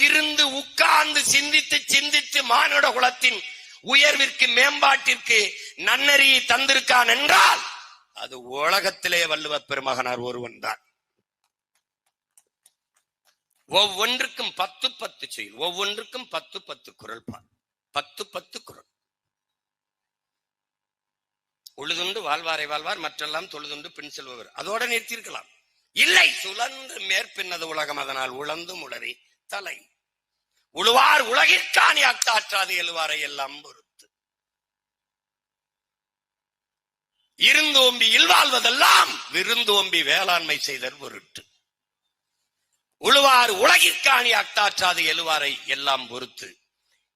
இருந்து உட்கார்ந்து சிந்தித்து சிந்தித்து மானுட குலத்தின் உயர்விற்கு மேம்பாட்டிற்கு நன்னறியை தந்திருக்கான் என்றால் அது உலகத்திலே வள்ளுவ பெருமகனார் ஒருவன் தான். ஒவ்வொன்றுக்கும் 10 செயல், ஒவ்வொன்றுக்கும் 10 குறள் பார், 10 குறள். உழுதுண்டு வாழ்வாரை வாழ்வார், மற்றெல்லாம் தொழுதுண்டு பின் செல்பவர். அதோட நிறுத்தியிருக்கலாம். இல்லை, சுழன்று மேற்பின்னது உலகம், அதனால் உழந்தும் உளறி தலை. உழுவார் உலகிற்காணி அத்தாற்றாது எழுவாரை எல்லாம் பொறுத்து. இருந்தோம்பி இல்வாழ்வதெல்லாம் விருந்தோம்பி வேளாண்மை செய்தல் பொருட்டு. உழுவார் உலகிற்காணி அத்தாற்றாது எழுவாரை எல்லாம் பொறுத்து.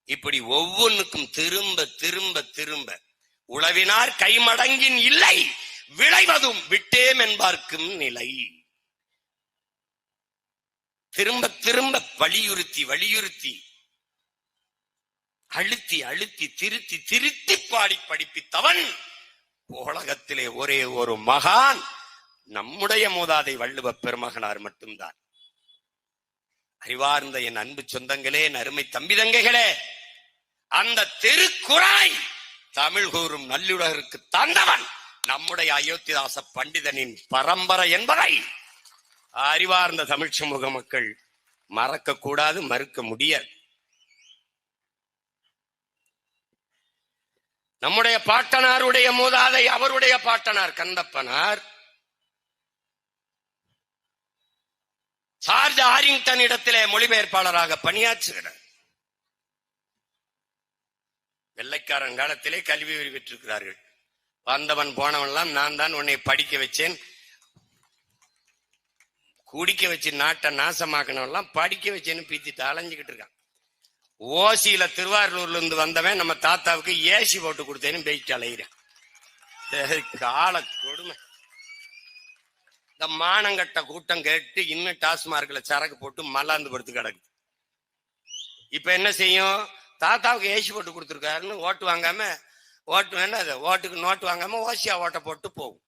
இப்படி ஒவ்வொன்றுக்கும் திரும்ப திரும்ப திரும்ப உழவினார் கைமடங்கின் இல்லை, விளைவதும் விட்டேம் என்பார்க்கும் நிலை. திரும்ப திரும்ப வலியுறுத்தி வலியுறுத்தி அழுத்தி அழுத்தி திருத்தி திருத்தி பாடி படிப்பித்தவன் உலகத்திலே ஒரே ஒரு மகான் நம்முடைய மூதாதை வள்ளுவ பெருமகனார் மட்டும்தான். அறிவார்ந்த என் அன்பு சொந்தங்களே, என் அருமை தம்பிதங்கைகளே, அந்த திருக்குறளை தமிழ் கூறும் நல்லுலகிற்கு தந்தவன் நம்முடைய அயோத்திதாச பண்டிதனின் பரம்பரை என்பதை அறிவார்ந்த தமிழ் சமூக மக்கள் மறக்க கூடாது, மறுக்க முடியாது. நம்முடைய பாட்டனாருடைய மூதாதை அவருடைய பாட்டனார் கந்தப்பனார் சார்ஜ் ஆரிங்டன் இடத்திலே மொழிபெயர்ப்பாளராக பணியாற்றுகிறார். வெள்ளைக்காரன் காலத்திலே கல்வி பெற்றிருக்கிறார்கள். வந்தவன் போனவன்லாம் நான் தான் உன்னை படிக்க வச்சேன், குடிக்க வச்சு நாட்டை நாசமாக்கணும் படிக்க வச்சேன்னு பீத்திட்டு அலைஞ்சுக்கிட்டு இருக்கான். ஓசியில திருவாரூர்ல இருந்து வந்தவன் நம்ம தாத்தாவுக்கு ஏசி போட்டு கொடுத்தேன்னு பேசிட்டு அலைகிறேன். கால கொடுமை. இந்த மானங்கட்ட கூட்டம் கேட்டு இன்னும் டாஸ்மார்க்ல சரக்கு போட்டு மல்லாந்து படுத்து கிடக்குது. இப்ப என்ன செய்யும்? தாத்தாவுக்கு ஏசி போட்டு கொடுத்துருக்காருன்னு ஓட்டு வாங்காம, ஓட்டு வேண்டாம், ஓட்டுக்கு நோட்டு வாங்காம ஓசியா ஓட்ட போட்டு போகும்.